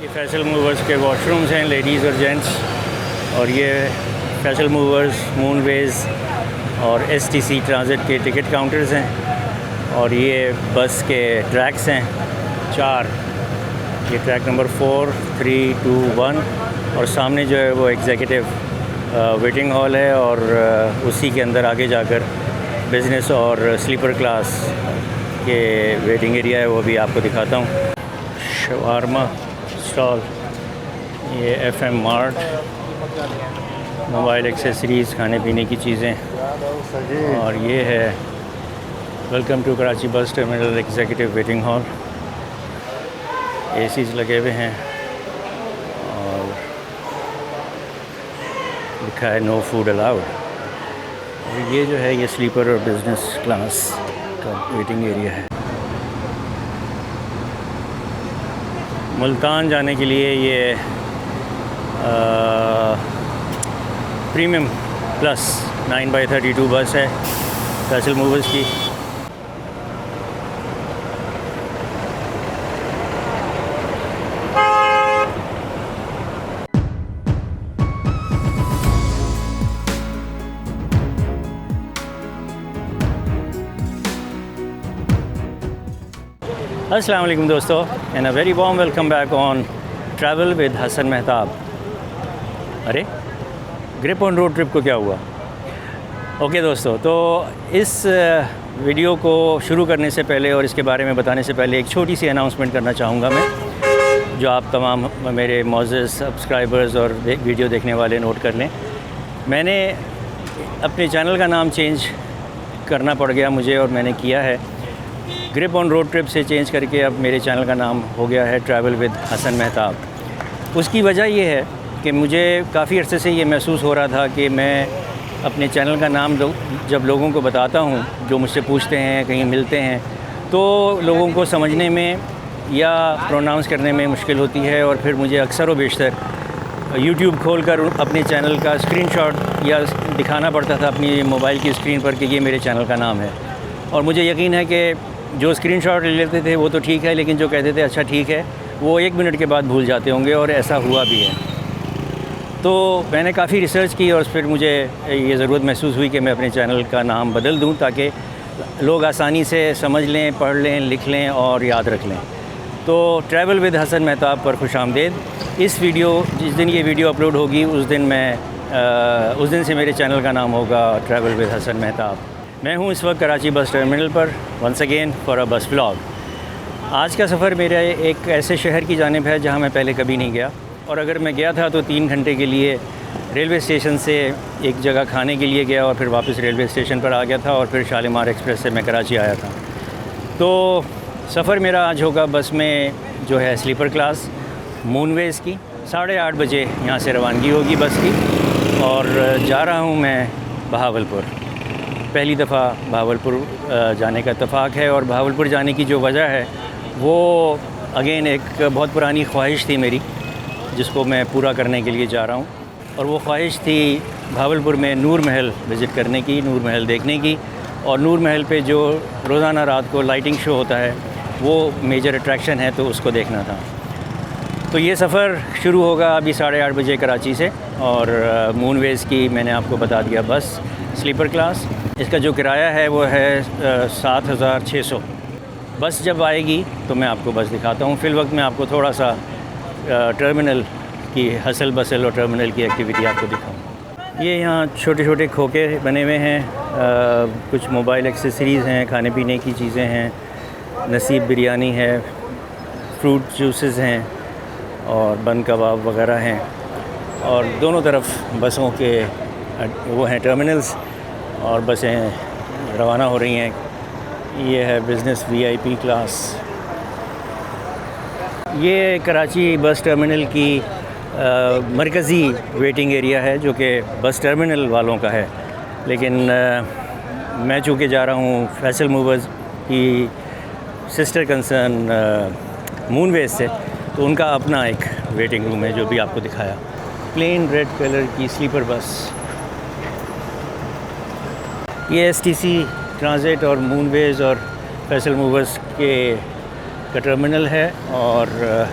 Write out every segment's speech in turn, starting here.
ये फैसल मूवर्स के वॉशरूम्स हैं लेडीज़ और जेंट्स, और ये फैसल मूवर्स, मूनवेज़ और एसटीसी ट्रांजिट के टिकट काउंटर्स हैं। और ये बस के ट्रैक्स हैं 4, ये ट्रैक नंबर 4, 3, 2, 1, और सामने जो है वो एग्जीक्यूटिव वेटिंग हॉल है, और उसी के अंदर आगे जाकर बिज़नेस और स्लीपर क्लास के वेटिंग एरिया है, वो भी आपको दिखाता हूँ। शवारमा स्टॉल, ये FM मार्ट, मोबाइल एक्सेसरीज़, खाने पीने की चीज़ें, और ये है welcome to Karachi bus terminal executive waiting hall. ACs लगे हुए हैं और लिखा है नो फूड अलाउड। और ये जो है ये स्लीपर और बिज़नेस क्लास का वेटिंग एरिया है। मुल्तान जाने के लिए ये प्रीमियम प्लस 9/32 बस है फैसल मूवर्स की। अस्सलाम वालेकुम दोस्तों, and a very warm welcome back on travel with Hasan Mehtab. अरे ग्रिप ऑन रोड ट्रिप को क्या हुआ? ओके दोस्तों, तो इस वीडियो को शुरू करने से पहले और इसके बारे में बताने से पहले एक छोटी सी अनाउंसमेंट करना चाहूँगा मैं, जो आप तमाम मेरे मौजूद सब्सक्राइबर्स और वीडियो देखने वाले नोट कर लें। मैंने अपने चैनल का नाम चेंज करना पड़ गया मुझे, और मैंने किया है। ग्रिप ऑन रोड ट्रिप से चेंज करके अब मेरे चैनल का नाम हो गया है ट्रैवल विद हसन मेहताब। उसकी वजह ये है कि मुझे काफ़ी अरसे से ये महसूस हो रहा था कि मैं अपने चैनल का नाम जब लोगों को बताता हूँ, जो मुझसे पूछते हैं, कहीं मिलते हैं, तो लोगों को समझने में या प्रोनाउंस करने में मुश्किल होती है, और फिर मुझे अक्सर व बेशतर यूट्यूब खोलकर अपने चैनल का स्क्रीनशॉट या दिखाना पड़ता था अपनी मोबाइल की स्क्रीन पर कि ये मेरे चैनल का नाम है। और मुझे यकीन है कि जो स्क्रीनशॉट ले लेते थे वो तो ठीक है, लेकिन जो कहते थे अच्छा ठीक है, वो 1 मिनट के बाद भूल जाते होंगे, और ऐसा हुआ भी है। तो मैंने काफ़ी रिसर्च की और फिर मुझे ये ज़रूरत महसूस हुई कि मैं अपने चैनल का नाम बदल दूं, ताकि लोग आसानी से समझ लें, पढ़ लें, लिख लें और याद रख लें। तो ट्रैवल विद हसन मेहताब पर खुशामदीद। जिस दिन ये वीडियो अपलोड होगी उस दिन से मेरे चैनल का नाम होगा ट्रैवल विद हसन मेहताब। मैं हूँ इस वक्त कराची बस टर्मिनल पर, वंस अगेन फॉर अ बस व्लॉग। आज का सफ़र मेरा एक ऐसे शहर की जानिब है जहाँ मैं पहले कभी नहीं गया, और अगर मैं गया था तो 3 घंटे के लिए रेलवे स्टेशन से एक जगह खाने के लिए गया, और फिर वापस रेलवे स्टेशन पर आ गया था, और फिर शालीमार एक्सप्रेस से मैं कराची आया था। तो सफ़र मेरा आज होगा बस में, जो है स्लीपर क्लास मूनवेज़ की। 8:30 बजे यहाँ से रवानगी होगी बस की, और जा रहा हूँ मैं बहावलपुर। पहली दफ़ा बहावलपुर जाने का इत्तफ़ाक़ है, और बहावलपुर जाने की जो वजह है वो अगेन एक बहुत पुरानी ख्वाहिश थी मेरी, जिसको मैं पूरा करने के लिए जा रहा हूँ। और वो ख्वाहिश थी बहावलपुर में नूर महल विज़िट करने की, नूर महल देखने की, और नूर महल पे जो रोज़ाना रात को लाइटिंग शो होता है वो मेजर अट्रैक्शन है, तो उसको देखना था। तो ये सफ़र शुरू होगा अभी 8:30 बजे कराची से, और मूनवेज़ की मैंने आपको बता दिया बस स्लीपर क्लास। इसका जो किराया है वो है 7,600। बस जब आएगी तो मैं आपको बस दिखाता हूँ। फ़िल वक्त मैं आपको थोड़ा सा टर्मिनल की हसल बसल और टर्मिनल की एक्टिविटी आपको दिखाऊँ। ये यहाँ छोटे छोटे खोखे बने हुए हैं, कुछ मोबाइल एक्सेसरीज़ हैं, खाने पीने की चीज़ें हैं, नसीब बिरयानी है, फ्रूट जूसेस हैं, और बन कबाब वगैरह हैं। और दोनों तरफ बसों के वो हैं टर्मिनल्स, और बसें रवाना हो रही हैं। ये है बिज़नेस VIP क्लास। ये कराची बस टर्मिनल की मरकज़ी वेटिंग एरिया है, जो कि बस टर्मिनल वालों का है, लेकिन मैं चूँकि जा रहा हूँ फैसल मूवर्स की सिस्टर कंसर्न मूनवेज़ से, तो उनका अपना एक वेटिंग रूम है, जो भी आपको दिखाया। प्लेन रेड कलर की स्लीपर बस। ये STC ट्रांजिट और मूनवेज़ और फैसल मूवर्स के का टर्मिनल है, और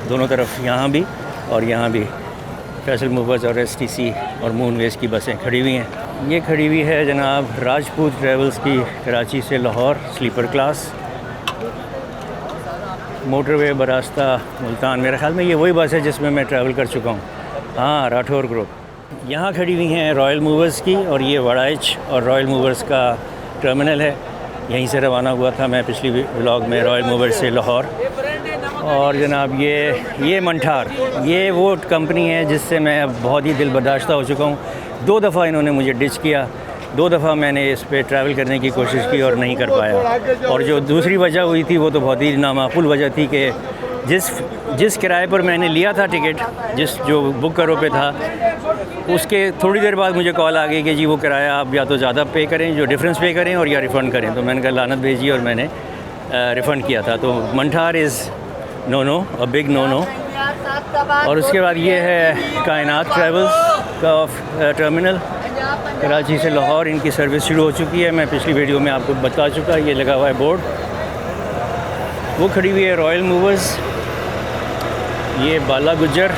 दोनों तरफ यहाँ भी और यहाँ भी फैसल मूवर्स और STC और मूनवेज की बसें खड़ी हुई हैं। ये खड़ी हुई है जनाब राजपूत ट्रेवल्स की, कराची से लाहौर स्लीपर क्लास, मोटरवे बरास्ता मुल्तान। मेरे ख्याल में ये वही बस है जिसमें मैं ट्रैवल कर चुका हूँ। हाँ, राठौर ग्रुप। यहाँ खड़ी हुई हैं रॉयल मूवर्स की, और ये वड़ाइच और रॉयल मूवर्स का टर्मिनल है। यहीं से रवाना हुआ था मैं पिछली व्लॉग में रॉयल मूवर्स से लाहौर। और जनाब ये मंठार, ये वो कंपनी है जिससे मैं अब बहुत ही दिल बर्दाश्ता हो चुका हूँ। 2 दफ़ा इन्होंने मुझे डिच किया, 2 दफ़ा मैंने इस पे ट्रैवल करने की कोशिश की और नहीं कर पाया। और जो दूसरी वजह हुई थी वो तो बहुत ही नामाकूल वजह थी कि जिस किराए पर मैंने लिया था टिकट, जो बुक करो पे था, उसके थोड़ी देर बाद मुझे कॉल आ गई कि जी वो किराया आप या तो ज़्यादा पे करें, जो डिफरेंस पे करें, और या रिफ़ंड करें। तो मैंने कहा लानत भेजी और मैंने रिफ़ंड किया था। तो Manthar is no a big no. और उसके बाद ये है कायनात ट्रैवल्स का टर्मिनल, कराची से लाहौर इनकी सर्विस शुरू हो चुकी है। मैं पिछली वीडियो में आपको बता चुका, ये लगा हुआ है बोर्ड। वो खड़ी हुई है रॉयल मूवर्स। ये बाला गुज्जर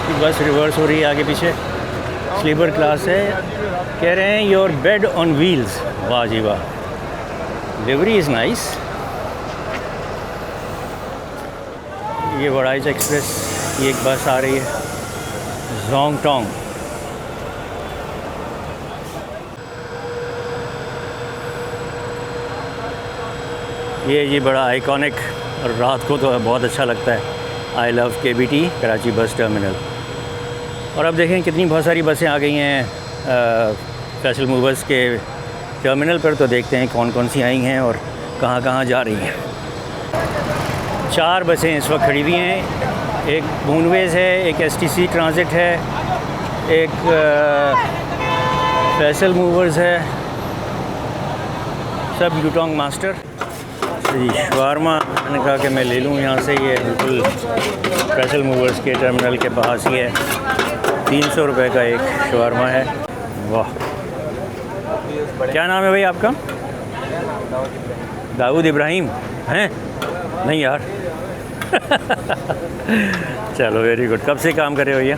की बस रिवर्स हो रही है आगे पीछे, स्लीपर क्लास है। कह रहे हैं योर बेड ऑन व्हील्स। वाह जी वाह, डिलीवरी इज़ नाइस। ये वड़ाइच एक्सप्रेस की एक बस आ रही है जोंग टोंग। ये बड़ा आइकॉनिक, और रात को तो बहुत अच्छा लगता है। I love KBT Karachi bus terminal. और अब देखें कितनी बहुत सारी बसें आ गई हैं फैसल मूवर्स के टर्मिनल पर। तो देखते हैं कौन कौन सी आई हैं और कहाँ कहाँ जा रही हैं। 4 बसें इस वक्त खड़ी हुई हैं। एक मूनवेज है, एक STC ट्रांजिट है, एक फैसल मूवर्स है, सब यूटोंग मास्टर। जी शवारमा मैंने कहा कि मैं ले लूँ यहाँ से। ये बिल्कुल फैसल मूवर्स के टर्मिनल के पास ही है। 300 रुपये का एक शवारमा है। वाह, क्या नाम है भाई आपका? दाऊद इब्राहिम हैं? नहीं यार। चलो वेरी गुड। कब से काम कर रहे हो भैया?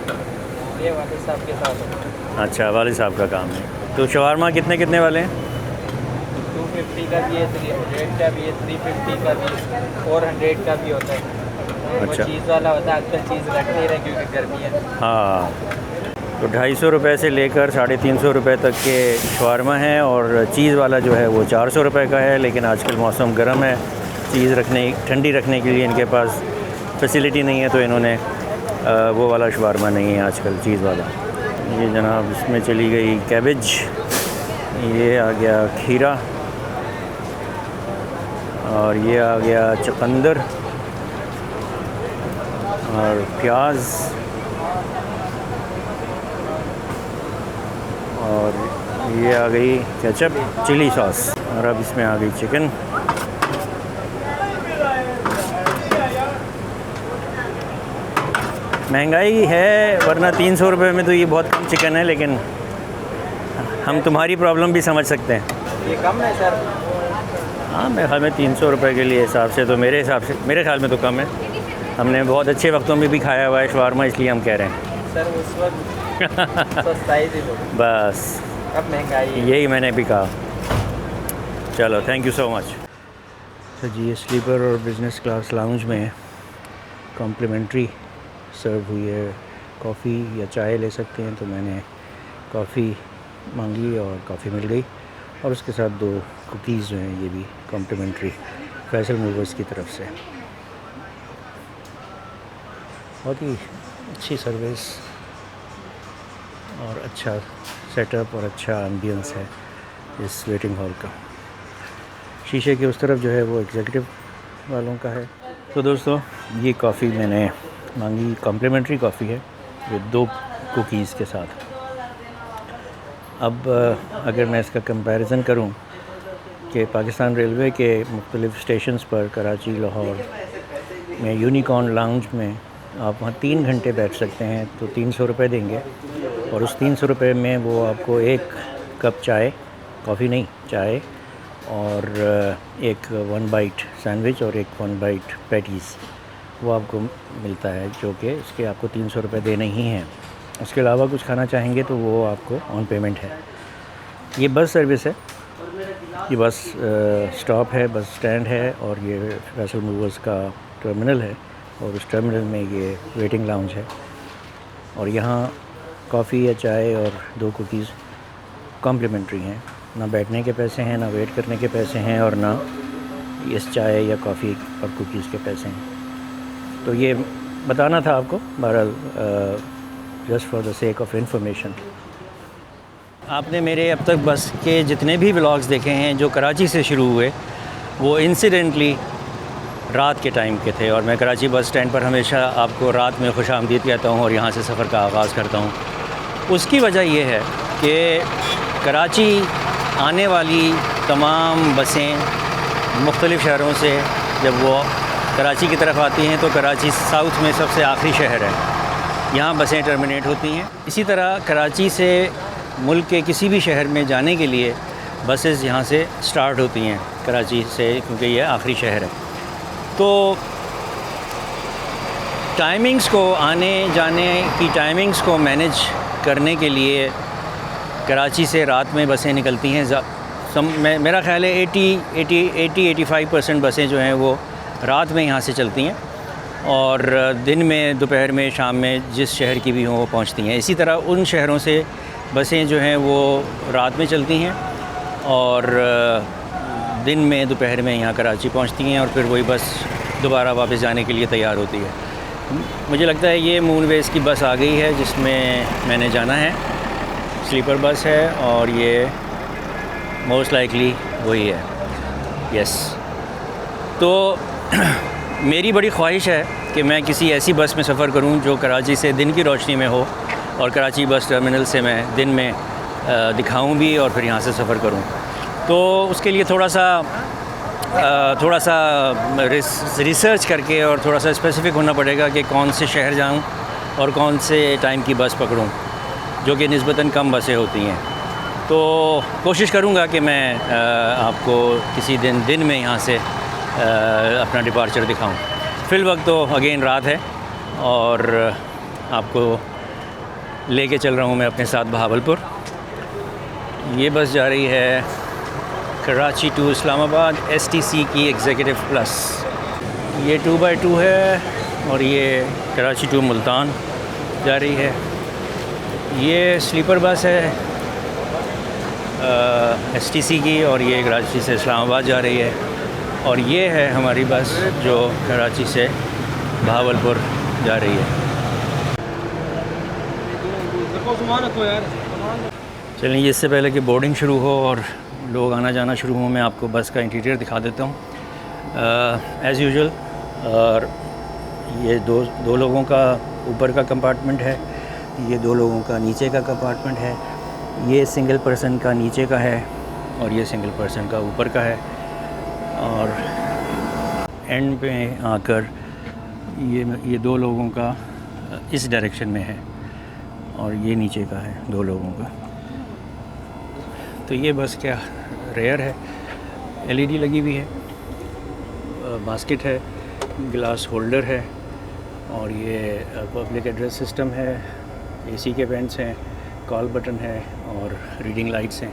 ये वालिद साहब के साथ। अच्छा, वालिद साहब का काम है। तो शवारमा कितने वाले हैं? 250 का भी है, 300 का भी है, 350 का भी है, 400 का भी होता है। अच्छा, चीज़ वाला होता है। आजकल चीज़ घट नहीं रही क्योंकि गर्मी है। हाँ, तो 250 रुपये से लेकर 350 रुपये तक के शवारमा हैं, और चीज़ वाला जो है वो 400 रुपये का है। लेकिन आजकल मौसम गर्म है, चीज़ ठंडी रखने के लिए इनके पास फैसिलिटी नहीं है, तो इन्होंने वो वाला शवारमा नहीं है आजकल, चीज़ वाला। ये जनाब इसमें चली गई कैबेज, ये आ गया खीरा, और ये आ गया चुकंदर और प्याज, और ये आ गई केचप चिली सॉस, और अब इसमें आ गई चिकन। महंगाई है, वरना 300 रुपये में तो ये बहुत कम चिकन है, लेकिन हम तुम्हारी प्रॉब्लम भी समझ सकते हैं। ये कम है सर? हाँ, मेरे ख्याल में 300 रुपये के लिए हिसाब से तो मेरे ख्याल में तो कम है। हमने बहुत अच्छे वक्तों में भी खाया हुआ है शवारमा, इसलिए हम कह रहे हैं। सर उस वक्त सस्ताई थी तो बस अब महंगाई है। यही मैंने भी कहा। चलो, थैंक यू सो मच। तो जी ये स्लीपर और बिज़नेस क्लास लाउंज में कॉम्प्लीमेंट्री सर्व हुई है। कॉफ़ी या चाय ले सकते हैं, तो मैंने कॉफ़ी मांगी और कॉफ़ी मिल गई, और उसके साथ 2 कुकीज़ जो हैं ये भी कॉम्प्लीमेंट्री फैसल मूवर्स की तरफ से। बहुत ही अच्छी सर्विस और अच्छा सेटअप और अच्छा एम्बियंस है इस वेटिंग हॉल का। शीशे के उस तरफ जो है वो एग्जीक्यूटिव वालों का है। तो दोस्तों ये कॉफ़ी मैंने मांगी, कॉम्प्लीमेंट्री कॉफ़ी है विद 2 कुकीज़ के साथ। अब अगर मैं इसका कंपैरिजन करूं कि पाकिस्तान रेलवे के मुख्तलिफ़ स्टेशंस पर कराची लाहौर में यूनिकॉर्न लाउंज में आप वहाँ 3 घंटे बैठ सकते हैं, तो 300 रुपये देंगे, और उस 300 रुपये में वो आपको 1 कप चाय, कॉफ़ी नहीं चाय, और एक 1 बाइट सैंडविच और एक 1 बाइट पैटीज़ वो आपको मिलता है, जो कि इसके आपको 300 रुपये देने ही हैं। उसके अलावा कुछ खाना चाहेंगे तो वो आपको ऑन पेमेंट है। ये बस सर्विस है, ये बस स्टॉप है, बस स्टैंड है और ये फैसल मूवर्स का टर्मिनल है और उस टर्मिनल में ये वेटिंग लाउंज है। और यहाँ कॉफ़ी या चाय और 2 कुकीज़ कॉम्प्लीमेंट्री हैं। ना बैठने के पैसे हैं, ना वेट करने के पैसे हैं और ना इस चाय या कॉफ़ी और कुकीज़ के पैसे हैं। तो ये बताना था आपको, बहरहाल just for the sake of information. आपने मेरे अब तक बस के जितने भी व्लॉग्स देखे हैं जो कराची से शुरू हुए, वो इंसिडेंटली रात के टाइम के थे। और मैं कराची बस स्टैंड पर हमेशा आपको रात में खुशामदीद कहता हूँ और यहाँ से सफ़र का आगाज़ करता हूँ। उसकी वजह ये है कि कराची आने वाली तमाम बसें मुख्तलिफ़ शहरों से जब वो कराची की तरफ आती हैं तो कराची साउथ में सबसे आखिरी शहर है, यहाँ बसें टर्मिनेट होती हैं। इसी तरह कराची से मुल्क के किसी भी शहर में जाने के लिए बसेस यहाँ से स्टार्ट होती हैं कराची से, क्योंकि ये आखिरी शहर है। तो टाइमिंग्स को, आने जाने की टाइमिंग्स को मैनेज करने के लिए कराची से रात में बसें निकलती हैं। मेरा ख्याल है 80-85% बसें जो हैं वो रात में यहाँ से चलती हैं और दिन में, दोपहर में, शाम में जिस शहर की भी हों वो पहुँचती हैं। इसी तरह उन शहरों से बसें जो हैं वो रात में चलती हैं और दिन में, दोपहर में यहाँ कराची पहुँचती हैं और फिर वही बस दोबारा वापस जाने के लिए तैयार होती है। मुझे लगता है ये मूनवेज़ की बस आ गई है जिसमें मैंने जाना है। स्लीपर बस है और ये मोस्ट लाइकली वही है। यस, तो मेरी बड़ी ख्वाहिश है कि मैं किसी ऐसी बस में सफ़र करूं जो कराची से दिन की रोशनी में हो और कराची बस टर्मिनल से मैं दिन में दिखाऊं भी और फिर यहाँ से सफ़र करूं। तो उसके लिए थोड़ा सा रिसर्च करके और थोड़ा सा स्पेसिफ़िक होना पड़ेगा कि कौन से शहर जाऊं और कौन से टाइम की बस पकड़ूं, जो कि निस्बतन कम बसें होती हैं। तो कोशिश करूंगा कि मैं आपको किसी दिन में यहाँ से अपना डिपार्चर दिखाऊं। फ़िलवक्त तो अगेन रात है और आपको लेके चल रहा हूँ मैं अपने साथ बहावलपुर। ये बस जा रही है कराची टू इस्लामाबाद STC की एग्जीक्यूटिव प्लस। ये 2x2 है और ये कराची टू मुल्तान जा रही है। ये स्लीपर बस है STC की और ये कराची से इस्लामाबाद जा रही है। और ये है हमारी बस जो कराची से बहावलपुर जा रही है। चलिए, इससे पहले कि बोर्डिंग शुरू हो और लोग आना जाना शुरू हो, मैं आपको बस का इंटीरियर दिखा देता हूँ एज़ यूजुअल। और ये दो लोगों का ऊपर का कंपार्टमेंट है, ये 2 लोगों का नीचे का कंपार्टमेंट है। ये सिंगल पर्सन का नीचे का है और ये सिंगल पर्सन का ऊपर का है। और एंड पे आकर ये 2 लोगों का इस डायरेक्शन में है और ये नीचे का है 2 लोगों का। तो ये बस क्या रेयर है, LED लगी हुई है, बास्केट है, ग्लास होल्डर है और ये पब्लिक एड्रेस सिस्टम है, AC के वेंट्स हैं, कॉल बटन है और रीडिंग लाइट्स हैं।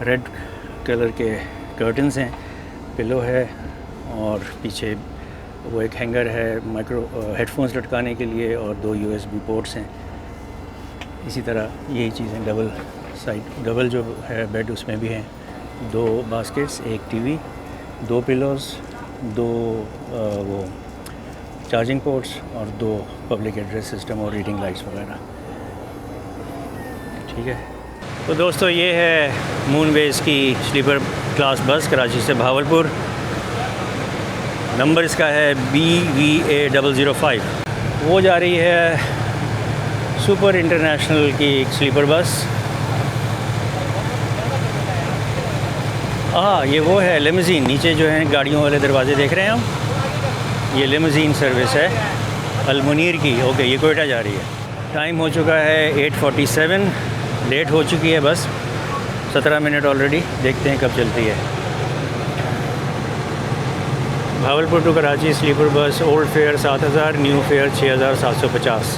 रेड कलर के कर्टन्स हैं, पिलो है और पीछे वो एक हैंगर है हेडफोन्स लटकाने के लिए और 2 USB पोर्ट्स हैं। इसी तरह यही चीज़ें डबल जो है बेड उसमें भी हैं, 2 बास्केट्स, 1 TV, 2 पिलोज़, 2 वो चार्जिंग पोर्ट्स और 2 पब्लिक एड्रेस सिस्टम और रीडिंग लाइट्स वगैरह। ठीक है, तो दोस्तों ये है मूनवेज़ की स्लीपर क्लास बस कराची से बहावलपुर। नंबर इसका है BVA 005। वो जा रही है सुपर इंटरनेशनल की एक स्लीपर बस। हाँ, ये वो है लिमोज़ीन। नीचे जो है गाड़ियों वाले दरवाजे देख रहे हैं हम, ये लिमोज़ीन सर्विस है अल-मुनीर की। ओके, ये कोयटा जा रही है। टाइम हो चुका है 8:47, लेट हो चुकी है बस 17 मिनट ऑलरेडी। देखते हैं कब चलती है। Bahawalpur to Karachi sleeper bus, old fare 7000, new fare 6750।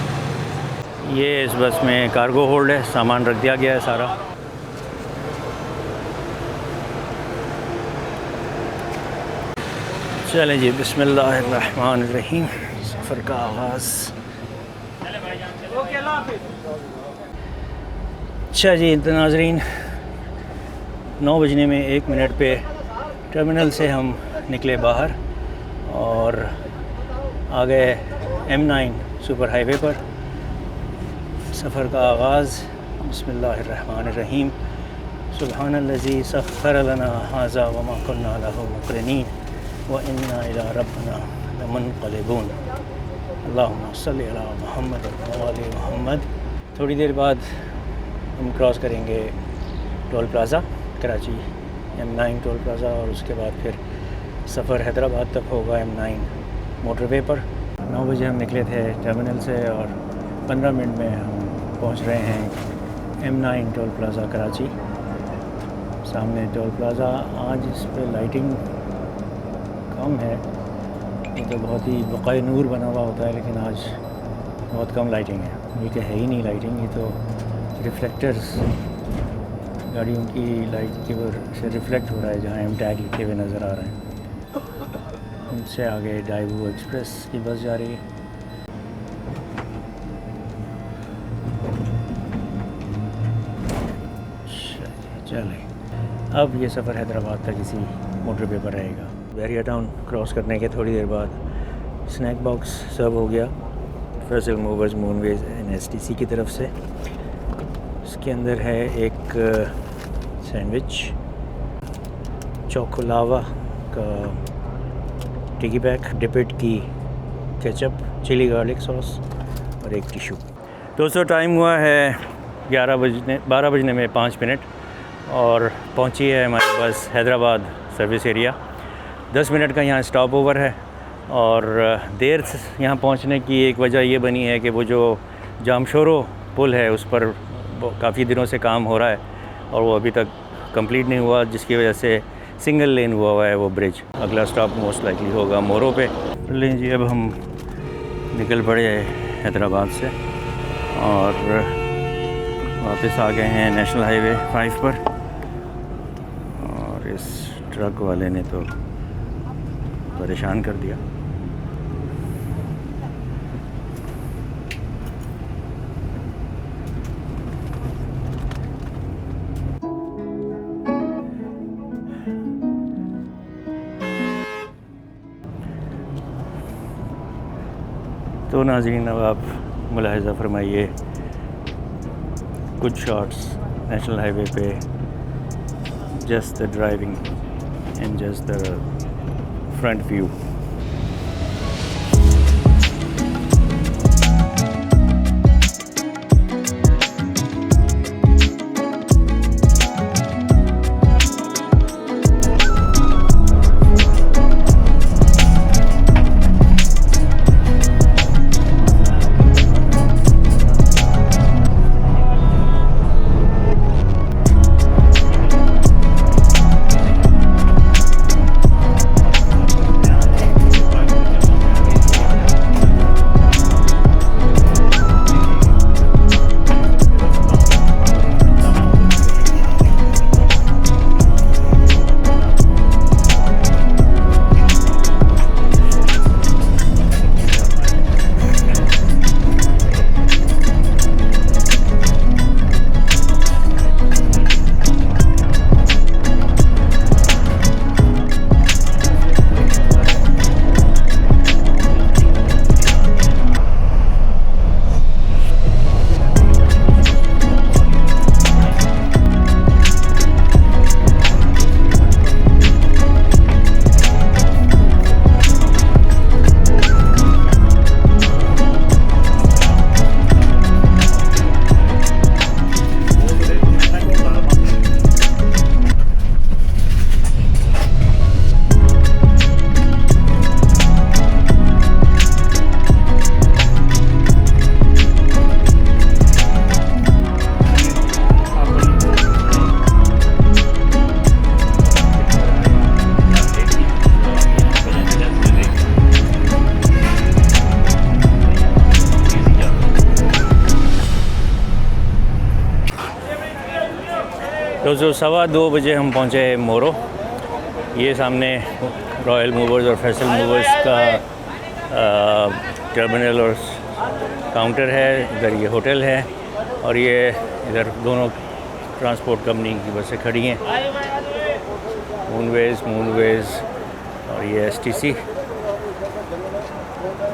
ये इस बस में कार्गो होल्ड है, सामान रख दिया गया है सारा। चलें जी, बिस्मिल्लाहिर्रहमानिर्रहीम, सफ़र का आगाज़। अच्छा जी नाज़रीन, 9 बजने में 1 मिनट पे टर्मिनल से हम निकले बाहर और आ गए M9 सुपर हाईवे पर। सफ़र का आगाज़, बिस्मिल्लाहिर्रहमानिर्रहीम, सुब्हानल्लज़ी सख़्ख़र लना हाज़ा व मा कुन्ना लहू मुक़रिनीन व इन्ना इला रब्बिना लमुनक़लिबून। अल्लाहुम्मा सल्लि अला मुहम्मद व आलि मुहम्मद। थोड़ी देर बाद हम क्रॉस करेंगे toll plaza Karachi, M9 toll plaza, और उसके बाद फिर सफ़र हैदराबाद तक होगा M9 मोटरवे पर। 9 बजे हम निकले थे टर्मिनल से और 15 मिनट में हम पहुंच रहे हैं M9 टोल प्लाज़ा कराची। सामने टोल प्लाज़ा। आज इस पर लाइटिंग कम है, ये तो बहुत ही बक़ाए नूर बना हुआ होता है, लेकिन आज बहुत कम लाइटिंग है। ये कि है ही नहीं लाइटिंग, ये तो रिफ्लेक्टर्स गाड़ियों की लाइट के वजह से रिफ्लेक्ट हो रहा है जहाँ M टैग लिखे हुए नज़र आ रहे हैं। उनसे आगे डाइवू एक्सप्रेस की बस जा रही है। चलें, अब ये सफ़र हैदराबाद तक इसी मोटरवे पर रहेगा। बैरिया टाउन क्रॉस करने के थोड़ी देर बाद स्नैक बॉक्स सर्व हो गया फैसल मूवर्स मूनवेज NSTC की तरफ से। इसके अंदर है एक सैंडविच, चोकोलावा का टिकी पैक, डिपिट की केचप, चिली गार्लिक सॉस और एक टिशू। दोस्तों, टाइम हुआ है 12 बजने में 5 मिनट और पहुंची है हमारी बस हैदराबाद सर्विस एरिया। 10 मिनट का यहाँ स्टॉप ओवर है और देर से यहाँ पहुँचने की एक वजह ये बनी है कि वो जो जामशोरो पुल है उस पर काफ़ी दिनों से काम हो रहा है और वो अभी तक कंप्लीट नहीं हुआ, जिसकी वजह से सिंगल लेन हुआ है वो ब्रिज। अगला स्टॉप मोस्ट लाइकली होगा मोरो पे। लें जी, अब हम निकल पड़े हैदराबाद से और वापस आ गए हैं नेशनल हाईवे 5 पर। और इस ट्रक वाले ने तो परेशान कर दिया। तो नाज़रीन, अब आप मुलाहिज़ा फरमाइए कुछ शॉट्स नेशनल हाईवे पे, just the driving and just the front view. तो जो 2:15 बजे हम पहुँचे मोरो। ये सामने रॉयल मूवर्स और फैसल मूवर्स का टर्मिनल और काउंटर है, इधर ये होटल है और ये इधर दोनों ट्रांसपोर्ट कंपनी की बसें खड़ी हैं, मूनवेज़ और ये STC।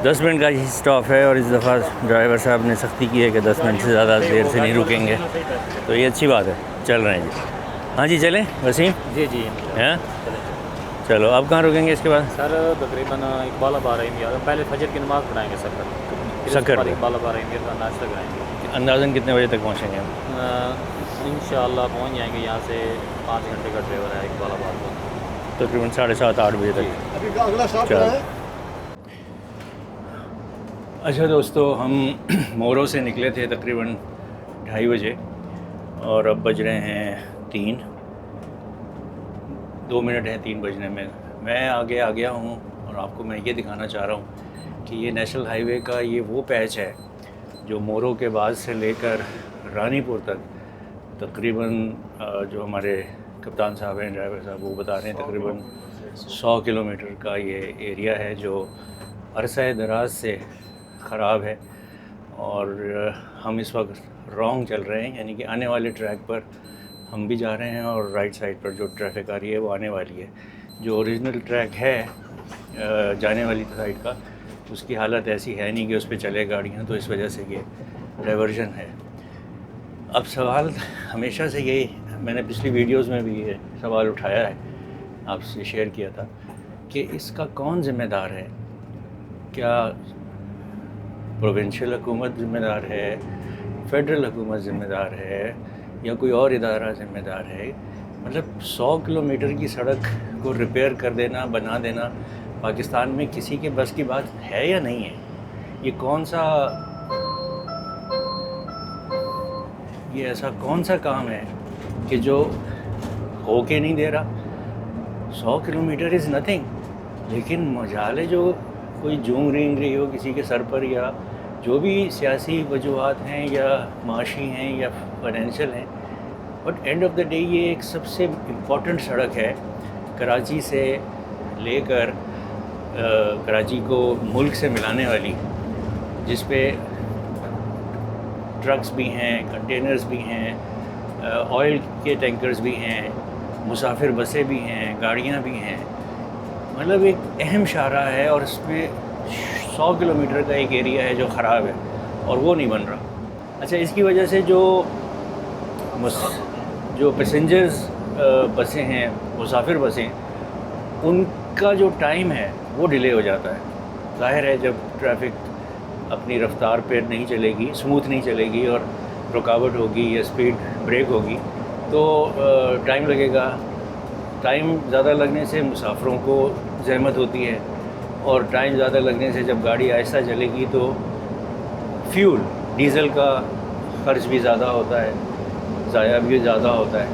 10 मिनट का ही स्टॉप है और इस दफ़ा ड्राइवर साहब ने सख्ती की है कि 10 मिनट से ज़्यादा देर से नहीं रुकेंगे, तो ये अच्छी बात है। चल रहे हैं जी। हाँ जी चलें वसीम। जी जी हैं चलो, अब कहाँ रुकेंगे इसके बाद? सर तकरीबन इकबालाबाद आएंगे, पहले फजर की नमाज़ पढ़ाएंगे सक्कर में। इकबालाबाद आएंगे का नाश्ता कराएंगे। अंदाज़न कितने बजे तक पहुँचेंगे हम? इंशाअल्लाह पहुंच जाएंगे। यहाँ से 5 घंटे का ड्राइवर है इकबालाबाद को, तकरीबन 7:30-8 बजे तक। अभी अगला स्टॉप चलो। है। अच्छा दोस्तों, हम मोरो से निकले थे तकरीबन 2:30 बजे और अब बज रहे हैं 3। 2 मिनट हैं 3 बजने में। मैं आगे आ गया हूँ और आपको मैं ये दिखाना चाह रहा हूँ कि ये नेशनल हाईवे का ये वो पैच है जो मोरो के बाद से लेकर रानीपुर तक तकरीबन जो हमारे कप्तान साहब हैं, ड्राइवर साहब, वो बता रहे हैं तकरीबन 100 किलोमीटर का ये एरिया है जो अरसा दराज से ख़राब है। और हम इस वक्त रॉन्ग चल रहे हैं, यानी कि आने वाले ट्रैक पर हम भी जा रहे हैं और राइट साइड पर जो ट्रैफिक आ रही है वो आने वाली है। जो ओरिजिनल ट्रैक है जाने वाली साइड का, उसकी हालत ऐसी है नहीं कि उस पर चले गाड़ियाँ, तो इस वजह से ये डाइवर्जन है। अब सवाल हमेशा से यही, मैंने पिछली वीडियोस में भी ये सवाल उठाया है, आपसे शेयर किया था कि इसका कौन ज़िम्मेदार है? क्या प्रोविंशियल हुकूमत ज़िम्मेदार है, फेडरल हुकूमत ज़िम्मेदार है, या कोई और इदारा ज़िम्मेदार है? मतलब 100 किलोमीटर की सड़क को रिपेयर कर देना, बना देना पाकिस्तान में किसी के बस की बात है या नहीं है? ये ऐसा कौन सा काम है कि जो हो के नहीं दे रहा? 100 किलोमीटर इज़ नथिंग, लेकिन मजाले जो कोई जूंग रेंग रही हो किसी के सर पर, या जो भी सियासी वजूहात हैं या माशी हैं या फाइनेंशियल हैं, but end of the day ये एक सबसे इम्पॉर्टेंट सड़क है कराची से लेकर कराची को मुल्क से मिलाने वाली, जिस पे ट्रक्स भी हैं, कंटेनर्स भी हैं, ऑयल के टैंकर्स भी हैं, मुसाफिर बसें भी हैं, गाड़ियाँ भी हैं। मतलब एक अहम शाहराह है और इसमें 100 किलोमीटर का एक एरिया है जो ख़राब है और वो नहीं बन रहा। अच्छा, इसकी वजह से जो पैसेंजर्स बसें हैं, मुसाफिर बसें, उनका जो टाइम है वो डिले हो जाता है। ज़ाहिर है जब ट्रैफिक अपनी रफ़्तार पर नहीं चलेगी, स्मूथ नहीं चलेगी और रुकावट होगी या स्पीड ब्रेक होगी तो टाइम लगेगा। टाइम ज़्यादा लगने से मुसाफिरों को ज़हमत होती है और टाइम ज़्यादा लगने से जब गाड़ी आहिस्ता चलेगी तो फ्यूल, डीज़ल का ख़र्च भी ज़्यादा होता है, ज़ाया भी ज़्यादा होता है।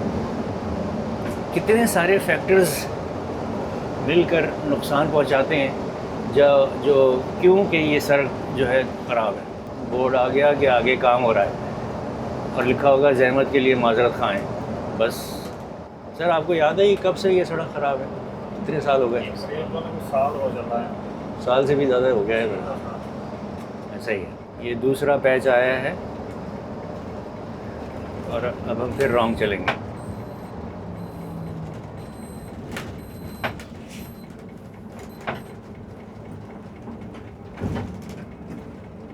कितने सारे फैक्टर्स मिलकर नुकसान पहुंचाते हैं जो क्योंकि ये सड़क जो है ख़राब है। बोर्ड आ गया कि आगे काम हो रहा है और लिखा होगा ज़हमत के लिए माज़रत खाएँ, बस। सर आपको याद है ये कब से ये सड़क ख़राब है? कितने साल हो गए? साल हो जाता है, साल से भी ज़्यादा हो गया है। ऐसा ही है। ये दूसरा पैच आया है और अब हम फिर रॉन्ग चलेंगे।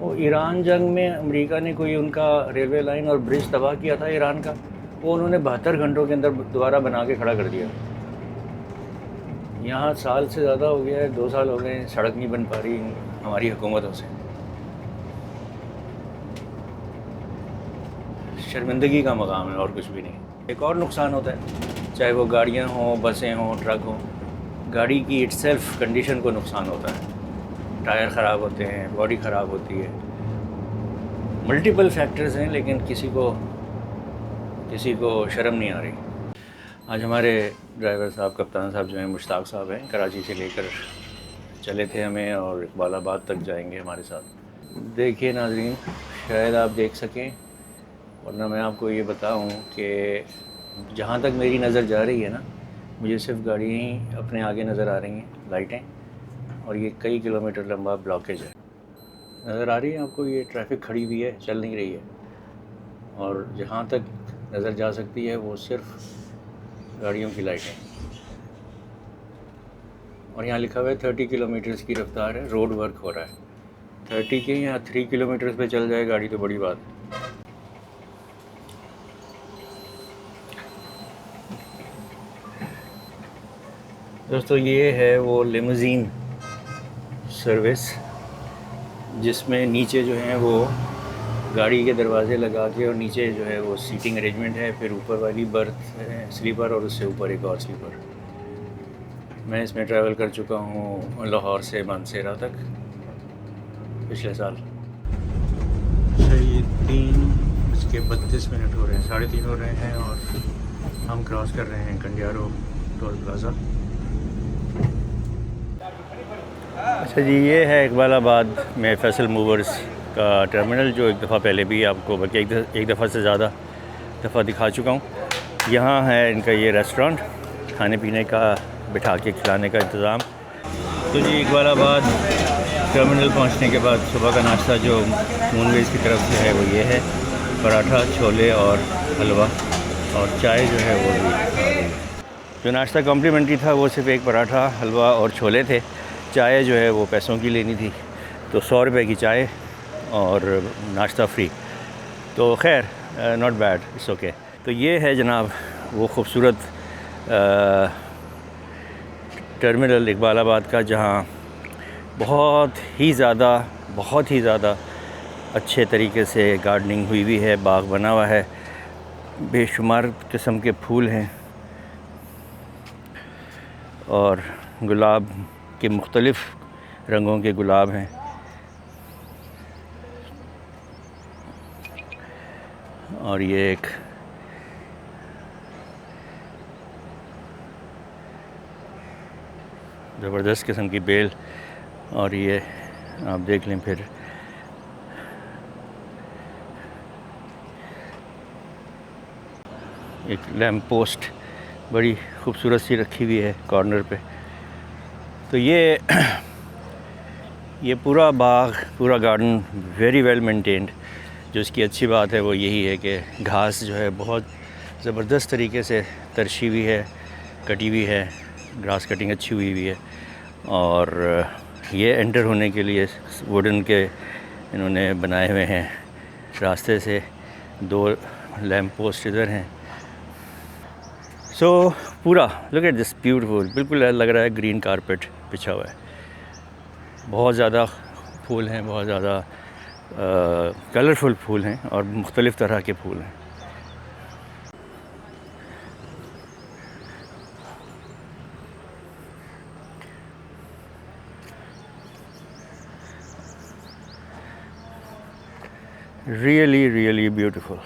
वो ईरान जंग में अमेरिका ने कोई उनका रेलवे लाइन और ब्रिज तबाह किया था ईरान का, वो उन्होंने 72 घंटों के अंदर दोबारा बना के खड़ा कर दिया। यहाँ साल से ज़्यादा हो गया है, 2 साल हो गए, सड़क नहीं बन पा रही हमारी हुकूमतों से। शर्मिंदगी का मकाम है और कुछ भी नहीं। एक और नुकसान होता है, चाहे वो गाड़ियाँ हों, बसें हों, ट्रक हों, गाड़ी की इट्सेल्फ कंडीशन को नुकसान होता है। टायर ख़राब होते हैं, बॉडी ख़राब होती है, मल्टीपल फैक्टर्स हैं, लेकिन किसी को शर्म नहीं आ रही। आज हमारे ड्राइवर साहब, कप्तान साहब जो हैं, मुश्ताक साहब हैं, कराची से लेकर चले थे हमें और इकबालाबाद तक जाएंगे हमारे साथ। देखिए नाज़रीन, शायद आप देख सकें, वरना मैं आपको ये बताऊं कि जहाँ तक मेरी नज़र जा रही है ना, मुझे सिर्फ गाड़ियाँ ही अपने आगे नज़र आ रही हैं, लाइटें, और ये कई किलोमीटर लंबा ब्लॉकेज है। नज़र आ रही है आपको, ये ट्रैफिक खड़ी हुई है, चल नहीं रही है। और जहाँ तक नज़र जा सकती है वो सिर्फ गाड़ियों की लाइटें। और यहाँ लिखा हुआ है 30 किलोमीटर्स की रफ्तार है, रोड वर्क हो रहा है। 30 के यहाँ 3 किलोमीटर्स पे चल जाए गाड़ी तो बड़ी बात है। दोस्तों ये है वो लिमोज़ीन सर्विस, जिसमें नीचे जो है वो गाड़ी के दरवाजे लगा के और नीचे जो है वो सीटिंग अरेंजमेंट है, फिर ऊपर वाली बर्थ है स्लीपर और उससे ऊपर एक और स्लीपर। मैं इसमें ट्रैवल कर चुका हूँ लाहौर से मानसेरा तक पिछले साल। ये 3:32 हो रहे हैं, 3:30 हो रहे हैं और हम क्रॉस कर रहे हैं कंडियारो टोल प्लाज़ा। अच्छा जी, ये है इकबालाबाद में फैसल मूवर्स का टर्मिनल, जो एक दफ़ा पहले भी आपको बल्कि एक दफ़ा से ज़्यादा दफ़ा दिखा चुका हूँ। यहाँ है इनका ये रेस्टोरेंट, खाने पीने का, बिठा के खिलाने का इंतज़ाम। तो जी इकबालाबाद टर्मिनल पहुँचने के बाद सुबह का नाश्ता जो मूनवेज़ की तरफ से है वो ये है, पराठा, छोले और हलवा, और चाय जो है वो भी। जो नाश्ता कॉम्प्लीमेंट्री था वो सिर्फ एक पराठा, हलवा और छोले थे। चाय जो है वो पैसों की लेनी थी, तो 100 रुपये की चाय और नाश्ता फ्री। तो खैर नॉट बैड, इट्स ओके। तो ये है जनाब वो ख़ूबसूरत टर्मिनल इकबालाबाद का, जहाँ बहुत ही ज़्यादा अच्छे तरीके से गार्डनिंग हुई हुई है, बाग बना हुआ है, बेशुमार किस्म के फूल हैं और गुलाब के मुख्तलिफ़ रंगों के गुलाब हैं। और ये एक ज़बरदस्त किस्म की बेल, और ये आप देख लें फिर एक लैम्प पोस्ट बड़ी खूबसूरत सी रखी हुई है कॉर्नर पे। तो ये पूरा बाग, पूरा गार्डन वेरी वेल मेंटेन्ड। जो इसकी अच्छी बात है वो यही है कि घास जो है बहुत ज़बरदस्त तरीके से तरशी हुई है, कटी हुई है, ग्रास कटिंग अच्छी हुई हुई है। और ये एंटर होने के लिए वुडन के इन्होंने बनाए हुए हैं रास्ते से, 2 लैम्प पोस्ट इधर हैं। सो पूरा लुक एट दिस ब्यूटीफुल, बिल्कुल लग रहा है ग्रीन कारपेट बिछा हुआ है। बहुत ज़्यादा फूल हैं, बहुत ज़्यादा कलरफुल फूल हैं और मुख्तलिफ़ तरह के फूल हैं। Really beautiful.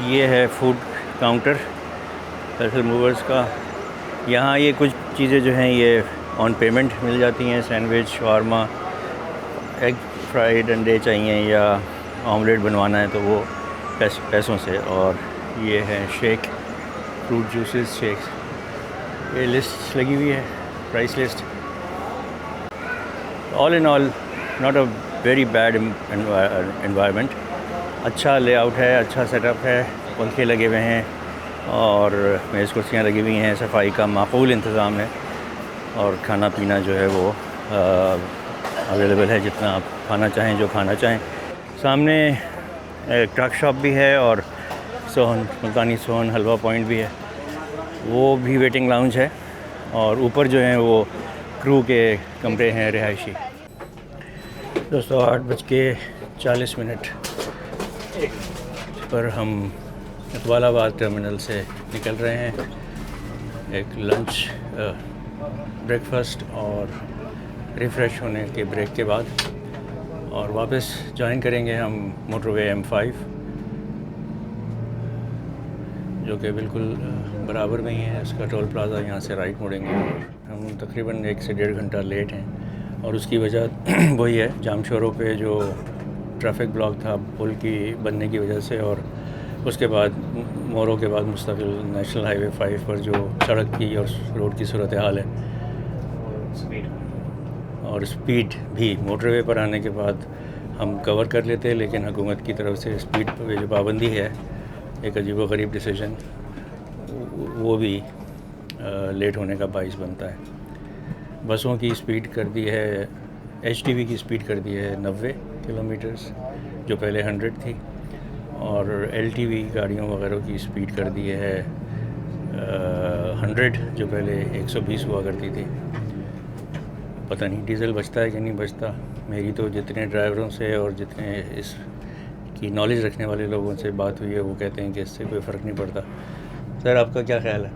ये है फूड काउंटर फैसल मूवर्स का। यहाँ ये कुछ चीज़ें जो हैं ये ऑन पेमेंट मिल जाती हैं, सैंडविच, शावरमा, एग फ्राइड अंडे चाहिए या ऑमलेट बनवाना है तो वो पैसों से। और ये है शेक, फ्रूट जूसेस शेक, ये लिस्ट लगी हुई है, price list. All in all not a very bad environment. अच्छा लेआउट है, अच्छा सेटअप है, पंखे लगे हुए हैं और मेज़ कुर्सियाँ लगी हुई हैं, सफाई का माकूल इंतज़ाम है और खाना पीना जो है वो अवेलेबल है, जितना आप खाना चाहें, जो खाना चाहें। सामने एक ट्रक शॉप भी है और सोहन, मुल्तानी सोहन हलवा पॉइंट भी है, वो भी वेटिंग लाउंज है। और ऊपर जो है वो क्रू के कमरे हैं रिहायशी। दोस्तों 8:40 पर हम इकबालाबाद टर्मिनल से निकल रहे हैं, एक लंच, ब्रेकफास्ट और रिफ़्रेश होने के ब्रेक के बाद, और वापस ज्वाइन करेंगे हम मोटरवे M5, जो कि बिल्कुल बराबर में ही है। उसका टोल प्लाज़ा, यहाँ से राइट मुड़ेंगे और हम तकरीबन 1 से 1.5 घंटा लेट हैं। और उसकी वजह वही है, जामशोरों पे जो ट्रैफिक ब्लॉक था पुल की बनने की वजह से, और उसके बाद मोरों के बाद मुस्तकिल नेशनल हाईवे 5 पर जो सड़क की और रोड की सूरत हाल है और स्पीड भी मोटरवे पर आने के बाद हम कवर कर लेते हैं, लेकिन हुकूमत की तरफ से स्पीड पे जो पाबंदी है, एक अजीबोगरीब डिसीजन, वो भी लेट होने का बाइस बनता है। बसों की स्पीड कर दी है, HTV की स्पीड कर दी है 90 किलोमीटर्स जो पहले 100 थी, और LTV गाड़ियों वगैरह की स्पीड कर दी है 100 जो पहले 120 हुआ करती थी। पता नहीं डीज़ल बचता है कि नहीं बचता। मेरी तो जितने ड्राइवरों से और जितने इस की नॉलेज रखने वाले लोगों से बात हुई है, वो कहते हैं कि इससे कोई फ़र्क नहीं पड़ता। सर आपका क्या ख्याल है?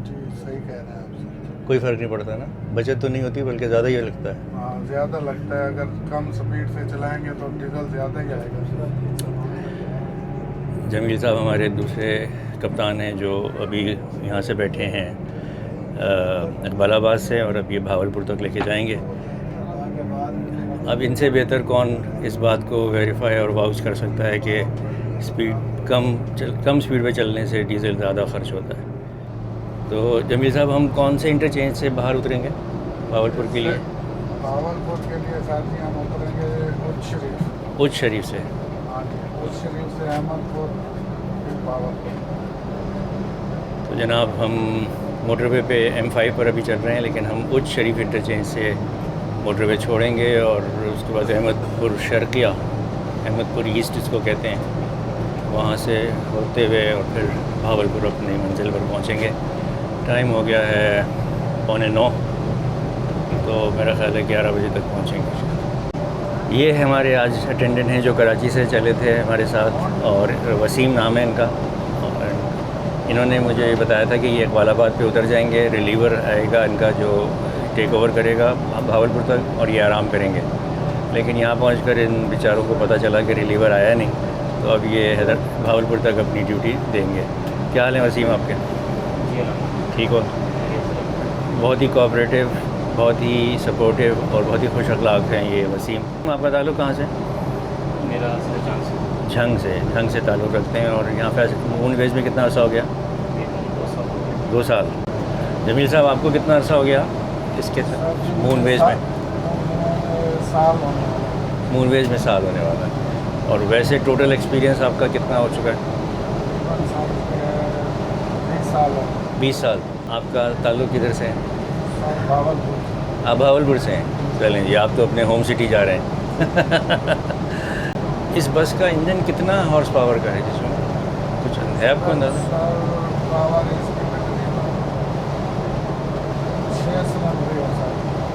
जी सही कह रहे हैं आप। कोई फ़र्क नहीं पड़ता ना, बचत तो नहीं होती बल्कि ज़्यादा ही लगता है। हाँ ज़्यादा लगता है, अगर कम स्पीड से चलाएंगे तो डीजल ज़्यादा ही आएगा। जमील साहब हमारे दूसरे कप्तान हैं जो अभी यहाँ से बैठे हैं इकबालाबाद से, और अब ये भावलपुर तक लेके जाएंगे। अब इनसे बेहतर कौन इस बात को वेरीफाई और वाउच कर सकता है कि स्पीड कम स्पीड पे चलने से डीज़ल ज़्यादा खर्च होता है। तो जमील साहब हम कौन से इंटरचेंज से बाहर उतरेंगे भावलपुर के लिए? भावलपुर के लिए साथी हम उतरेंगे उच्च शरीफ से। हाँ जी, उच्च शरीफ से अहमदपुर, फिर भावलपुर। तो जनाब हम मोटरवे पे M5 पर अभी चल रहे हैं, लेकिन हम उच्च शरीफ इंटरचेंज से मोटरवे छोड़ेंगे और उसके बाद अहमदपुर शर्किया, अहमदपुर ईस्ट इसको कहते हैं, वहाँ से होते हुए और फिर भावलपुर अपनी मंजिल पर पहुँचेंगे। टाइम हो गया है 8:45, तो मेरा ख्याल है 11 बजे तक पहुँचेंगे। ये हमारे आज अटेंडेंट हैं जो कराची से चले थे हमारे साथ, और वसीम नाम है इनका, और इन्होंने मुझे बताया था कि ये इकबालाबाद पे उतर जाएंगे, रिलीवर आएगा इनका जो टेक ओवर करेगा भावलपुर तक, और ये आराम करेंगे। लेकिन यहाँ पहुंचकर इन बेचारों को पता चला कि रिलीवर आया नहीं, तो अब ये भावलपुर तक अपनी ड्यूटी देंगे। क्या हाल है वसीम आपके? ठीक हो? बहुत ही कोऑपरेटिव, बहुत ही सपोर्टिव और बहुत ही खुश अखलाक हैं ये वसीम। आपका ताल्लुक़ कहाँ से? मेरा झंग से ताल्लुक़ रखते हैं। और यहाँ पे मून वेज में कितना अर्सा हो गया? 2 साल। जमील साहब आपको कितना अर्सा हो गया इसके मून वेज में? मून वेज में साल होने वाला है। और वैसे टोटल एक्सपीरियंस आपका कितना हो चुका है? 20 साल। आपका ताल्लुक़ किधर से है? आप भावलपुर से हैं। चलें जी, आप तो अपने होम सिटी जा रहे हैं। इस बस का इंजन कितना हॉर्स पावर का है जिसमें कुछ है आपको अंदाज़ा?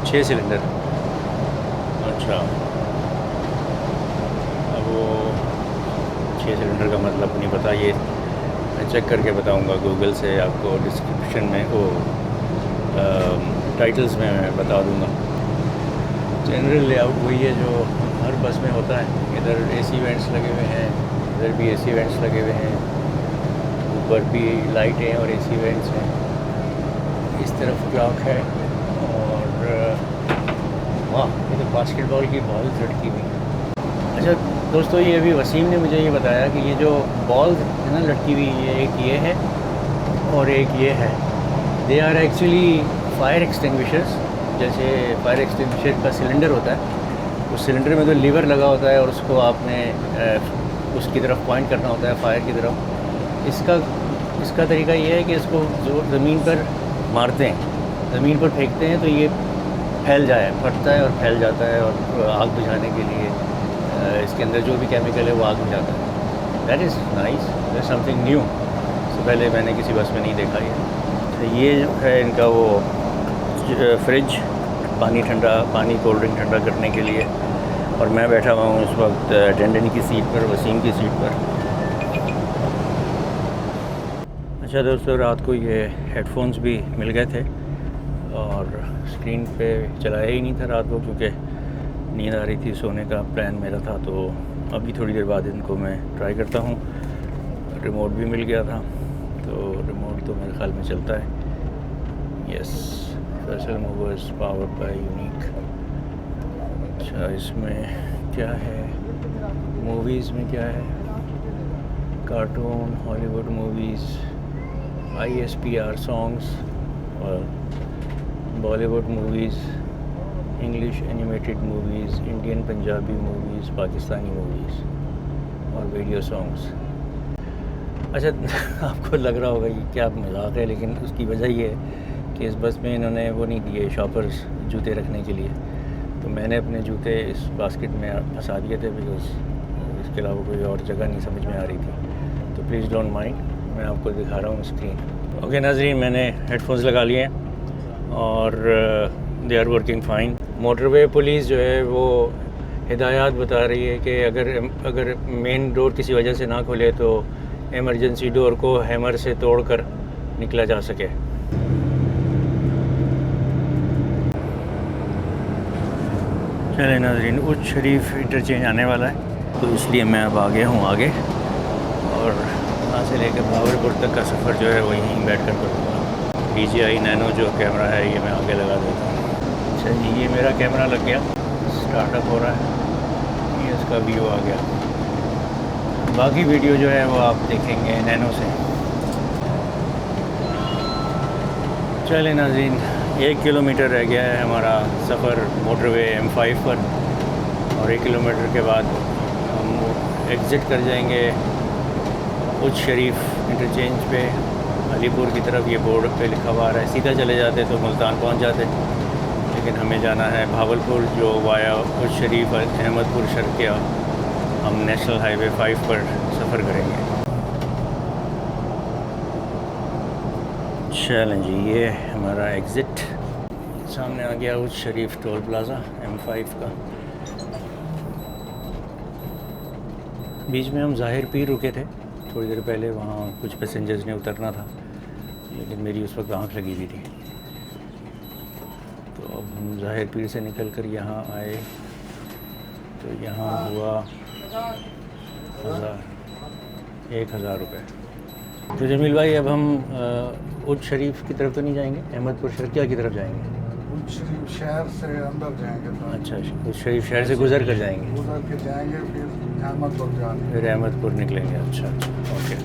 6 सिलेंडर। अच्छा, अब वो 6 सिलेंडर का मतलब नहीं पता, ये मैं चेक करके बताऊंगा गूगल से आपको, डिस्क्रिप्शन में वो टाइटल्स में मैं बता दूंगा। जनरल लेआउट वही है जो हर बस में होता है। इधर AC वेंट्स लगे हुए हैं, इधर भी AC वेंट्स लगे हुए हैं, ऊपर भी लाइटें और AC वेंट्स हैं, इस तरफ क्लॉक है, और वाह ये तो बास्केटबॉल की बॉल लटकी हुई। अच्छा दोस्तों, ये अभी वसीम ने मुझे ये बताया कि ये जो बॉल है ना लटकी हुई, ये एक ये है और एक ये है। They are actually fire extinguishers. जैसे फायर एक्सटिंग्विशर का सिलेंडर होता है, उस सिलेंडर में तो लीवर लगा होता है और उसको आपने उसकी तरफ पॉइंट करना होता है, फायर की तरफ। इसका तरीका ये है कि इसको जो ज़मीन पर मारते हैं, ज़मीन पर फेंकते हैं, तो ये फैल जाए, फटता है और फैल जाता है, और आग बुझाने के लिए इसके अंदर जो भी केमिकल है वो आग बुझाता है। That is nice, that something new. इससे पहले मैंने किसी बस में नहीं देखा ये। तो ये जो है इनका वो फ्रिज, पानी कोल्ड ड्रिंक ठंडा करने के लिए, और मैं बैठा हुआ हूँ इस वक्त अटेंडेंट की सीट पर, वसीम की सीट पर। अच्छा दोस्तों, रात को ये हेडफोन्स भी मिल गए थे और स्क्रीन पे चलाया ही नहीं था रात को, क्योंकि नींद आ रही थी, सोने का प्लान मेरा था। तो अभी थोड़ी देर बाद इनको मैं ट्राई करता हूँ। रिमोट भी मिल गया था, तो रिमोट तो मेरे ख्याल में चलता है। Yes, Faisal movers powered by unique. अच्छा, इसमें क्या है? मूवीज़ में क्या है, cartoon, Hollywood movies, ISPR songs और Bollywood movies, English animated movies, Indian Punjabi movies, Pakistani movies और वीडियो सॉन्ग्स। अच्छा आपको लग रहा होगा ये क्या मजाक है, लेकिन उसकी वजह ये है कि इस बस में इन्होंने वो नहीं दिए शॉपर्स जूते रखने के लिए, तो मैंने अपने जूते इस बास्केट में फंसा दिए थे बिकॉज इसके अलावा कोई और जगह नहीं समझ में आ रही थी। तो प्लीज़ डोंट माइंड, मैं आपको दिखा रहा हूँ स्क्रीन। ओके नाज़रीन, मैंने हेडफोन्स लगा लिए हैं और they are working fine. Motorway police जो है वो हिदायत बता रही है कि अगर मेन डोर किसी वजह से ना खुले तो इमरजेंसी डोर को हैमर से तोड़कर निकला जा सके। चले नाज़रीन, उच्च शरीफ इंटरचेंज आने वाला है, तो इसलिए मैं अब आ गया हूँ आगे, और वहाँ से लेकर भावलपुर तक का सफ़र जो है वो यहीं बैठ कर करूँगा। DJI नैनो जो कैमरा है ये मैं आगे लगा देता हूँ। अच्छा जी, ये मेरा कैमरा लग गया, स्टार्टअप हो रहा है, ये इसका व्यू आ गया। बाकी वीडियो जो है वो आप देखेंगे नैनो से। चले नाज़रीन, 1 किलोमीटर रह गया है हमारा सफ़र मोटरवे M5 पर, और 1 किलोमीटर के बाद हम एग्ज़िट कर जाएंगे उच्च शरीफ इंटरचेंज पे। अलीपुर की तरफ ये बोर्ड पे लिखा हुआ आ रहा है, सीधा चले जाते तो मुल्तान पहुंच जाते, लेकिन हमें जाना है भावलपुर जो वाया उच्च शरीफ अहमदपुर शर्किया। हम नेशनल हाईवे 5 पर सफ़र करेंगे। चलें जी, ये हमारा एग्ज़िट सामने आ गया उच्च शरीफ टोल प्लाज़ा M5 का। बीच में हम ज़ाहिर पीर रुके थे थोड़ी देर पहले, वहाँ कुछ पैसेंजर्स ने उतरना था, लेकिन मेरी उस वक्त आँख लगी हुई थी, तो अब हम ज़ाहिर पीर से निकल कर यहाँ आए, तो यहाँ हुआ 1000 रुपये। तो जमील भाई, अब हम उच्च शरीफ की तरफ तो नहीं जाएंगे, अहमदपुर शर्किया की तरफ जाएंगे। उच्च शरीफ शहर से अंदर जाएंगे तो अच्छा, उच्च शरीफ शहर से गुज़र कर जाएंगे, गुजर के जाएंगे, फिर अहमदपुर जाएंगे, फिर अहमदपुर निकलेंगे। अच्छा, ओके।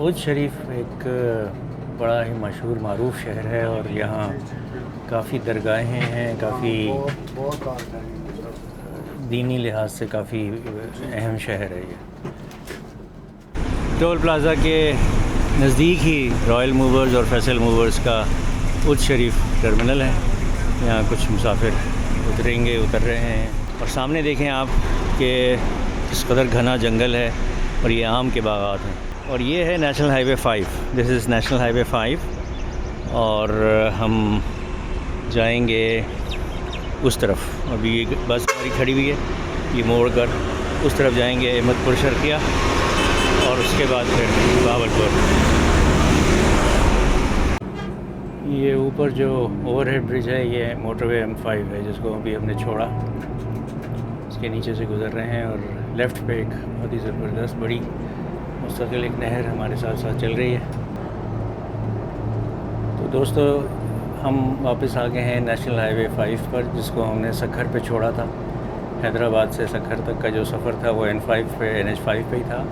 उच्च शरीफ एक बड़ा ही मशहूर मारूफ शहर है, और यहाँ काफ़ी दरगाहें हैं, काफ़ी बहुत बार जाएंगे, दीनी लिहाज से काफ़ी अहम शहर है ये। टोल प्लाज़ा के नज़दीक ही रॉयल मूवर्स और फैसल मूवर्स का उच्च शरीफ टर्मिनल है। यहाँ कुछ मुसाफिर उतर रहे हैं, और सामने देखें आप कि किस कदर घना जंगल है, और ये आम के बागात हैं, और ये है national highway 5। This is national highway 5, और हम जाएंगे उस तरफ। अभी ये बस हमारी खड़ी हुई है, ये मोड़ कर उस तरफ जाएंगे अहमदपुर शर्किया, और उसके बाद फिर भावलपुर। ये ऊपर जो ओवरहेड ब्रिज है ये मोटरवे M5 है, जिसको अभी हमने छोड़ा, इसके नीचे से गुज़र रहे हैं, और लेफ़्ट पे एक बहुत ही ज़बरदस्त बड़ी मुस्तकिल एक नहर हमारे साथ साथ चल रही है। तो दोस्तों, हम वापस आ गए हैं नेशनल हाईवे 5 पर, जिसको हमने सखर पे छोड़ा था। हैदराबाद से सखर तक का जो सफ़र था वो NH5 पे ही था।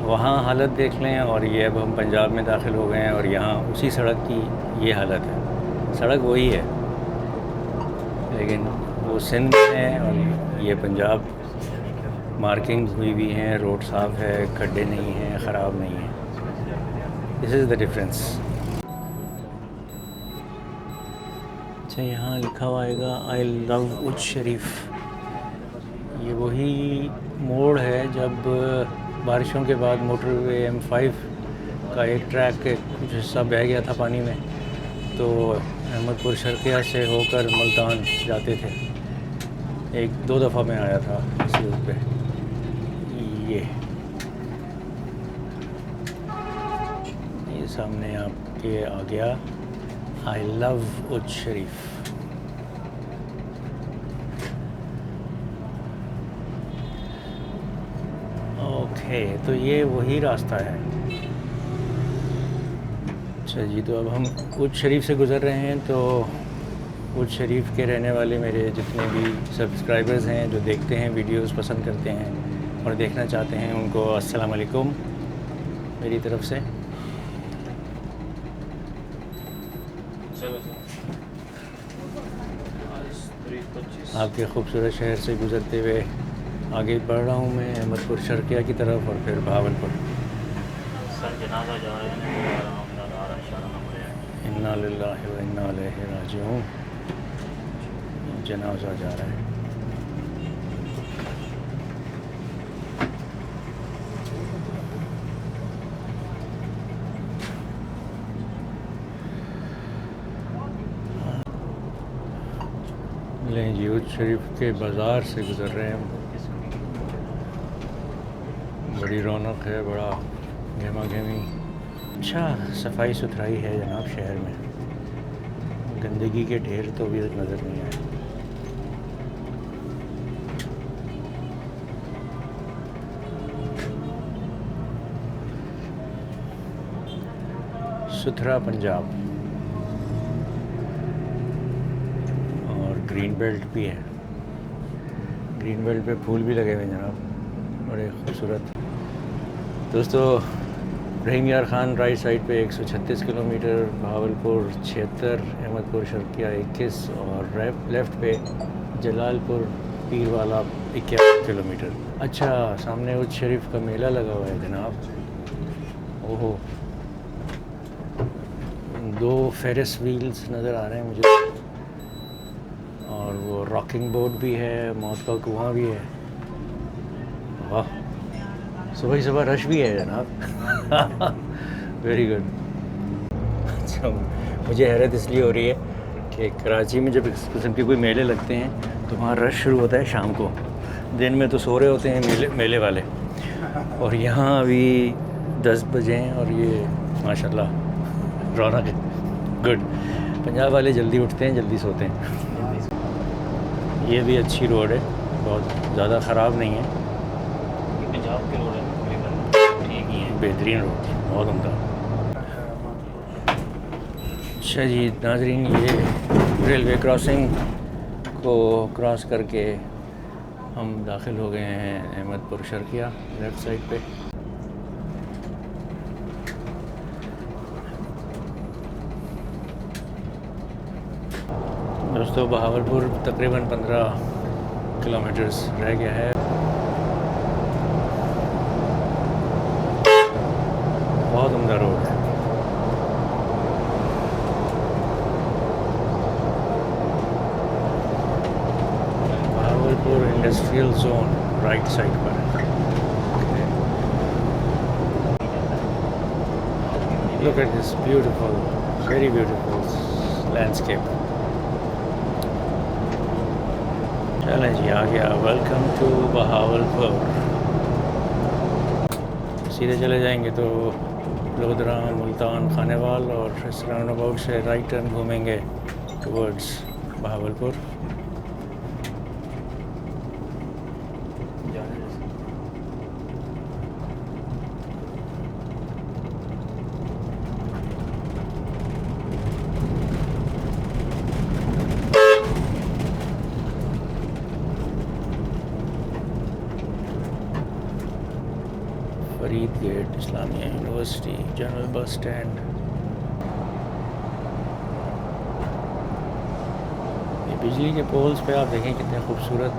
वहाँ हालत देख लें, और ये अब हम पंजाब में दाखिल हो गए हैं, और यहाँ उसी सड़क की ये हालत है। सड़क वही है, लेकिन वो सिंध में है और ये पंजाब। मार्किंग्स हुई भी हैं, रोड साफ़ है, खड्डे नहीं हैं, ख़राब नहीं है। This is the difference. अच्छा, यहाँ लिखा हुआ आएगा आई लव उच्च शरीफ। ये वही मोड़ है जब बारिशों के बाद मोटरवे M5 का एक ट्रैक के कुछ हिस्सा बह गया था पानी में, तो अहमदपुर शर्किया से होकर मुल्तान जाते थे। 1-2 दफ़ा मैं आया था इसी रूट पे। ये सामने आपके आ गया आई लव उच्च शरीफ। ओके, तो ये वही रास्ता है। अच्छा जी, तो अब हम उच्च शरीफ से गुज़र रहे हैं, तो उज शरीफ के रहने वाले मेरे जितने भी सब्सक्राइबर्स हैं, जो देखते हैं वीडियोस, पसंद करते हैं और देखना चाहते हैं, उनको अस्सलाम वालेकुम मेरी तरफ से। आपके खूबसूरत शहर से गुज़रते हुए आगे बढ़ रहा हूँ मैं अहमदपुर शर्किया की तरफ और फिर बहावलपुर। इन्ना लिल्लाहि व इन्ना इलैहि राजिऊन। जनाजा जा रहा है। लें जी, उज शरीफ के बाज़ार से गुज़र रहे हैं हम। बड़ी रौनक है, बड़ा गहमा गहमी, अच्छा सफाई सुथराई है जनाब शहर में। गंदगी के ढेर तो अभी तक नज़र नहीं आए। सुथरा पंजाब और ग्रीन बेल्ट भी है। ग्रीन बेल्ट पे फूल भी लगे हुए हैं जनाब, बड़े खूबसूरत। दोस्तों, रहीम यार ख़ान राइट साइड पे 136 किलोमीटर, बहावलपुर 76, अहमदपुर शर्किया 21 और लेफ़्ट पे जलालपुर पीरवाला 51 किलोमीटर। अच्छा, सामने उज शरीफ का मेला लगा हुआ है जनाब। ओहो, 2 फेरिस व्हील्स नज़र आ रहे हैं मुझे और वो रॉकिंग बोट भी है, मौत का कुआं भी है। वाह, सुबह ही सुबह रश भी है जनाब। Very good. अच्छा, मुझे हैरत इसलिए हो रही है कि कराची में जब इस किस्म के कोई मेले लगते हैं तो वहाँ रश शुरू होता है शाम को। दिन में तो सो रहे होते हैं मेले वाले, और यहाँ अभी 10 बजे हैं और ये माशाल्लाह रौनक है। गुड। पंजाब वाले जल्दी उठते हैं, जल्दी सोते हैं। ये भी अच्छी रोड है, बहुत ज़्यादा ख़राब नहीं है। पंजाब के रोड है, ठीक ही है, बेहतरीन रोड, बहुत उम्दा। अच्छा जी नाजरीन, ये रेलवे क्रॉसिंग को क्रॉस करके हम दाखिल हो गए हैं अहमदपुर शर्किया लेफ़्ट साइड पे। दोस्तों, बहावलपुर तकरीबन 15 किलोमीटर्स रह गया है। बहुत उम्दा रोड है। Bahawalpur industrial zone right side पर है। Look at this beautiful, very beautiful landscape. चलें जी, आ गया। Welcome to Bahawalpur. सीधे चले जाएंगे तो लोधरा, मुल्तान, खानेवाल और इस राउंड अबाउट से राइट टर्न घूमेंगे towards Bahawalpur. Farid Gate, Islamia University, general bus stand. ये बिजली के पोल्स पे आप देखें कितने खूबसूरत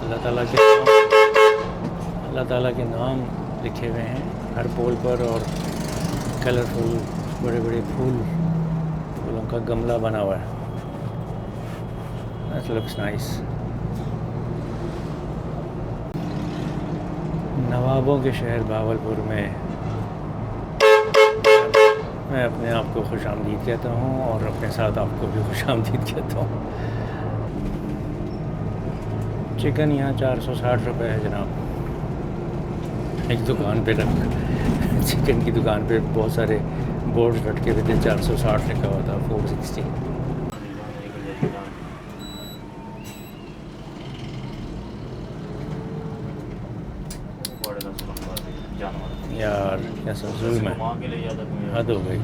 अल्लाह ताला के नाम लिखे हुए हैं हर पोल पर, और कलरफुल बड़े बड़े फूलों का गमला बना हुआ है। That looks nice। नवाबों के शहर बहावलपुर में मैं अपने आप को खुशामदीद कहता हूँ और अपने साथ आपको भी खुशामदीद कहता हूँ। चिकन यहाँ 460 रुपये है जनाब। एक दुकान पे चिकन की दुकान पे बहुत सारे बोर्ड लटके हुए थे, 460 लिखा हुआ था, 460। यार कैसा जुल्म है, हद हो गई।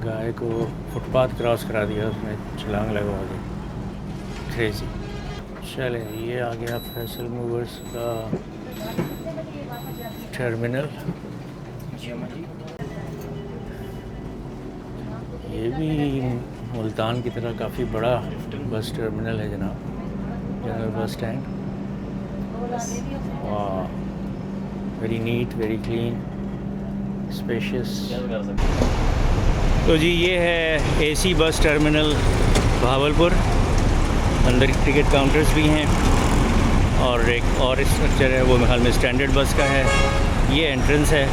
गाय को फुटपाथ क्रॉस करा दिया, उसने छलांग लगवा दी। क्रेजी। चले, ये आ गया फैसल मूवर्स का टर्मिनल। ये भी मुल्तान की तरह काफ़ी बड़ा बस टर्मिनल है जनाब, जनरल बस स्टैंड। वाह, very neat, very clean, spacious. तो जी ये है एसी बस टर्मिनल भावलपुर। अंदर टिकट काउंटर्स भी हैं और एक और स्ट्रक्चर है, वो मेरे ख्याल में स्टैंडर्ड बस का है। ये एंट्रेंस है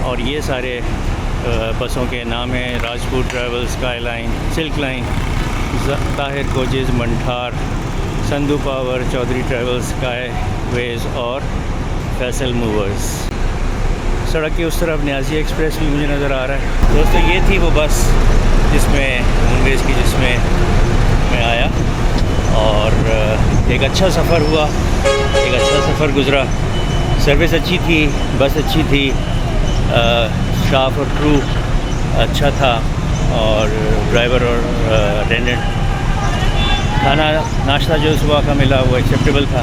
और ये सारे बसों के नाम हैं: Rajput travel, sky line, silk line, Tahir coaches, Manthar, Sandhu power, Chaudhary travel, sky ways और फैसल मूवर्स। सड़क के उस तरफ न्याजी एक्सप्रेस भी मुझे नज़र आ रहा है। दोस्तों ये थी वो बस जिसमें मूनवेज की, जिसमें मैं आया और एक अच्छा सफ़र हुआ, एक अच्छा सफ़र गुज़रा। सर्विस अच्छी थी, बस अच्छी थी, स्टाफ और क्रू अच्छा था और ड्राइवर और अटेंडेंट, खाना नाश्ता जो सुबह का मिला वो एक्सेप्टेबल था।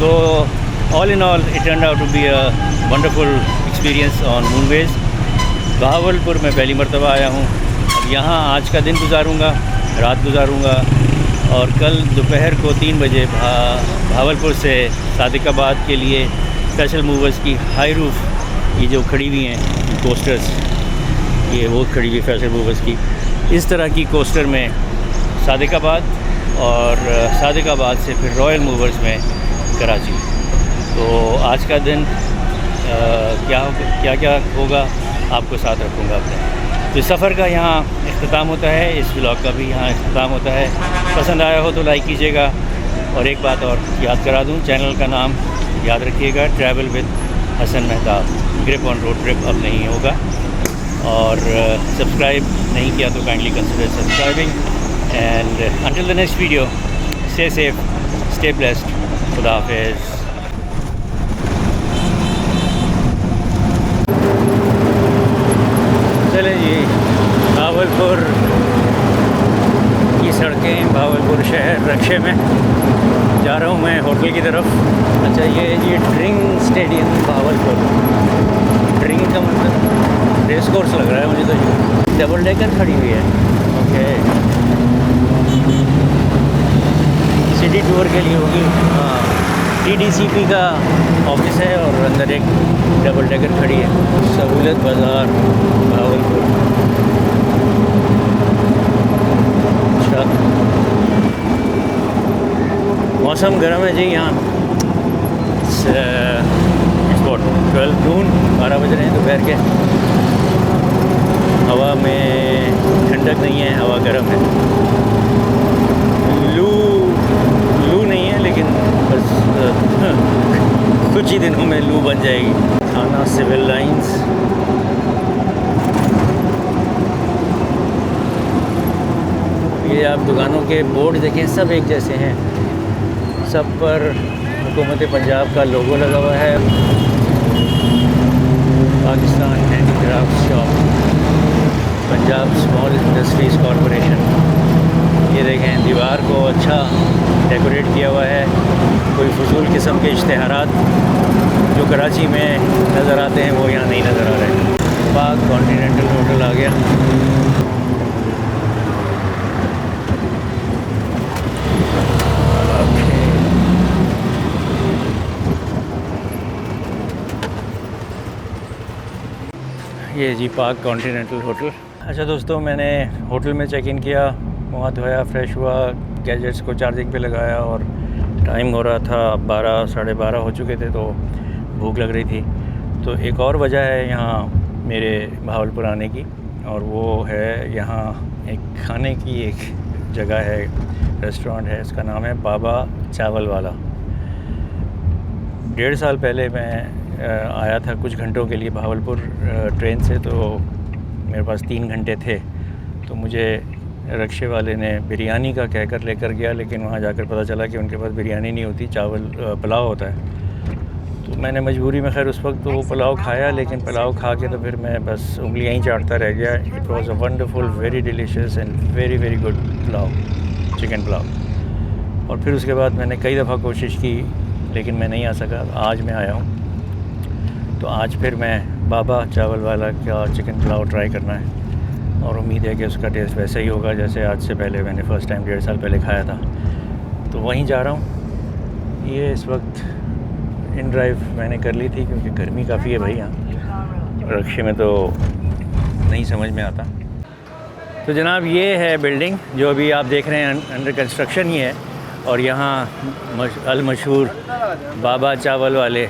तो all in all it turned out to be a wonderful experience on Moonways. Bahawalpur में पहली मरतबा आया हूँ। अब यहाँ आज का दिन गुजारूँगा, रात गुजारूँगा और कल दोपहर को 3 बजे भावलपुर से सादिकाबाद के लिए फैसल मूवर्स की हाई रूफ, ये जो खड़ी हुई हैं कोस्टर्स, ये वो खड़ी हुई फैसल मूवर्स की, इस तरह की कोस्टर में सादिकाबाद और सादिकाबाद से फिर रॉयल मूवर्स में कराची। तो आज का दिन क्या होगा आपको साथ रखूँगा अपने। तो इस सफ़र का यहाँ इख्तिताम होता है, इस व्लॉग का भी यहाँ इख्तिताम होता है। पसंद आया हो तो लाइक कीजिएगा। और एक बात और याद करा दूँ, चैनल का नाम याद रखिएगा, travel with Hasan Mehtab. Grip on road trip अब नहीं होगा। और सब्सक्राइब नहीं किया तो kindly consider subscribing. And until the next video, stay safe, stay blessed, खुदा हाफिज़। चले जी, भावलपुर की सड़कें, भावलपुर शहर रक्शे में जा रहा हूँ मैं होटल की तरफ। अच्छा, ये ड्रिंक स्टेडियम भावलपुर, ड्रिंक का मतलब रेस कोर्स लग रहा है मुझे। तो डबल डेकर खड़ी हुई है। ओके, सिटी टूर के लिए होगी। हाँ, TDCP का ऑफिस है और अंदर एक डबल डेकर खड़ी है। सहूलत बाज़ार भावलपुर। अच्छा, मौसम गर्म है जी यहाँ। स्पॉट 12 जून 12 बज रहे हैं दोपहर के। हवा में ठंडक नहीं है, हवा गर्म है। लू नहीं है, लेकिन बस कुछ ही दिनों में लू बन जाएगी। थाना सिविल लाइंस। ये आप दुकानों के बोर्ड देखें, सब एक जैसे हैं, सब पर हुकूमत पंजाब का लोगो लगा हुआ है। Pakistan handicraft shop, Punjab small industries corporation. ये देखें, दीवार को अच्छा डेकोरेट किया हुआ है। कोई फजूल किस्म के इश्तिहारात जो कराची में नज़र आते हैं वो यहाँ नहीं नज़र आ रहे। पाक कॉन्टिनेंटल होटल आ गया। ये जी पाक कॉन्टिनेंटल होटल। अच्छा दोस्तों, मैंने होटल में चेक इन किया, वहाँ धोया, फ्रेश हुआ, गैजेट्स को चार्जिंग पे लगाया और टाइम हो रहा था 12 साढ़े 12 हो चुके थे, तो भूख लग रही थी। तो एक और वजह है यहाँ मेरे भावलपुर आने की, और वो है यहाँ एक खाने की एक जगह है, रेस्टोरेंट है, इसका नाम है बाबा चावल वाला। 1.5 साल पहले मैं आया था कुछ घंटों के लिए भावलपुर ट्रेन से, तो मेरे पास 3 घंटे थे। तो मुझे रक्शे वाले ने बिरयानी का कहकर लेकर गया, लेकिन वहाँ जाकर पता चला कि उनके पास बिरयानी नहीं होती, चावल पुलाव होता है। तो मैंने मजबूरी में खैर उस वक्त तो वो पुलाव खाया, लेकिन पुलाव खा के तो फिर मैं बस उंगलियां ही चाटता रह गया। It was a wonderful, very delicious and very very good pulao, chicken pulao. और फिर उसके बाद मैंने कई दफ़ा कोशिश की, लेकिन मैं नहीं आ सका। आज मैं आया हूँ, तो आज फिर मैं बाबा चावल वाला का चिकन पुलाव ट्राई करना है, और उम्मीद है कि उसका टेस्ट वैसा ही होगा जैसे आज से पहले मैंने फ़र्स्ट टाइम 1.5 साल पहले खाया था। तो वहीं जा रहा हूँ। ये इस वक्त इन ड्राइव मैंने कर ली थी क्योंकि गर्मी काफ़ी है भाई यहाँ, रक्शे में तो नहीं समझ में आता। तो जनाब ये है बिल्डिंग जो अभी आप देख रहे हैं, अंडर कंस्ट्रक्शन ही है। और यहाँ अल मशहूर बाबा चावल वाले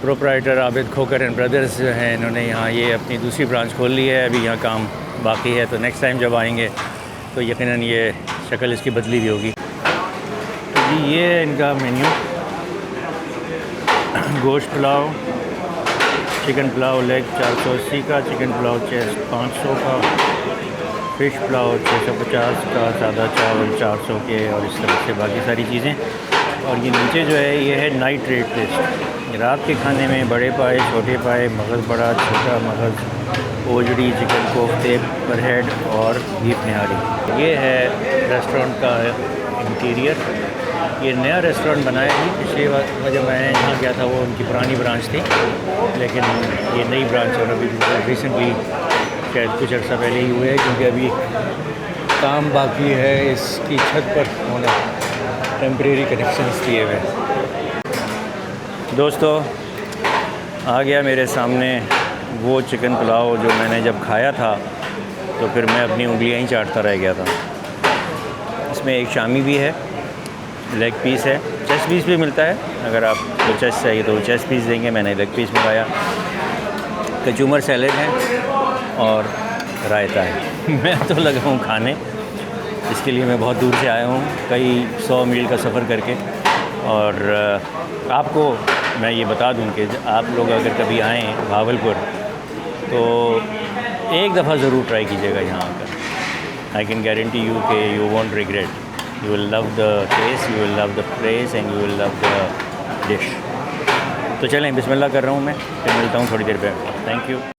proprietor Abid Khokhar and brothers जो हैं, इन्होंने यहाँ ये अपनी दूसरी ब्रांच खोल ली है। अभी यहाँ काम बाकी है, तो नेक्स्ट टाइम जब आएंगे तो यकीनन ये शक्ल इसकी बदली भी होगी। तो जी ये है इनका मेन्यू। गोश्त पुलाव, चिकन पुलाव लेग 480 का, चिकन पुलाव चेस्ट 500 का, फ़िश पुलाव 650 का, सादा चावल 400 के, और इस तरह से बाकी सारी चीज़ें। और ये नीचे जो है ये है नाइट रेट लिस्ट। रात के खाने में बड़े पाए, छोटे पाए, मगज़ बड़ा, छोटा मगज़, ओजड़ी, चिकन कोफ्ते पर हेड और बीफ निहारी। ये है रेस्टोरेंट का इंटीरियर। ये नया रेस्टोरेंट बनाया है। पिछले बार जब मैं यहाँ गया था वो उनकी पुरानी ब्रांच थी, लेकिन ये नई ब्रांच और अभी रिसेंटली शायद कुछ अर्सा पहले ही हुए हैं, क्योंकि अभी काम बाकी है इसकी छत पर होना, टेम्परेरी कनेक्शंस दिए हुए। दोस्तों आ गया मेरे सामने वो चिकन पुलाव जो मैंने जब खाया था तो फिर मैं अपनी उंगलियां ही चाटता रह गया था। इसमें एक शामी भी है, लेग पीस है, चेस्ट पीस भी मिलता है। अगर आपको चेस्ट चाहिए तो चेस्ट पीस देंगे, मैंने लेग पीस मंगाया। कचूमर सैलेड है और रायता है। मैं तो लगा हूँ खाने, इसके लिए मैं बहुत दूर से आया हूँ, कई 100 मील का सफ़र करके। और आपको मैं ये बता दूँ कि आप लोग अगर कभी आएँ भावलपुर तो एक दफ़ा ज़रूर ट्राई कीजिएगा यहाँ आकर। आई कैन गारंटी यू कि you won't regret. You will love the taste, you will love the place and you will love the dish। तो चलें, बिस्मिल्लाह कर रहा हूँ मैं, फिर मिलता हूँ थोड़ी देर पे। Thank you.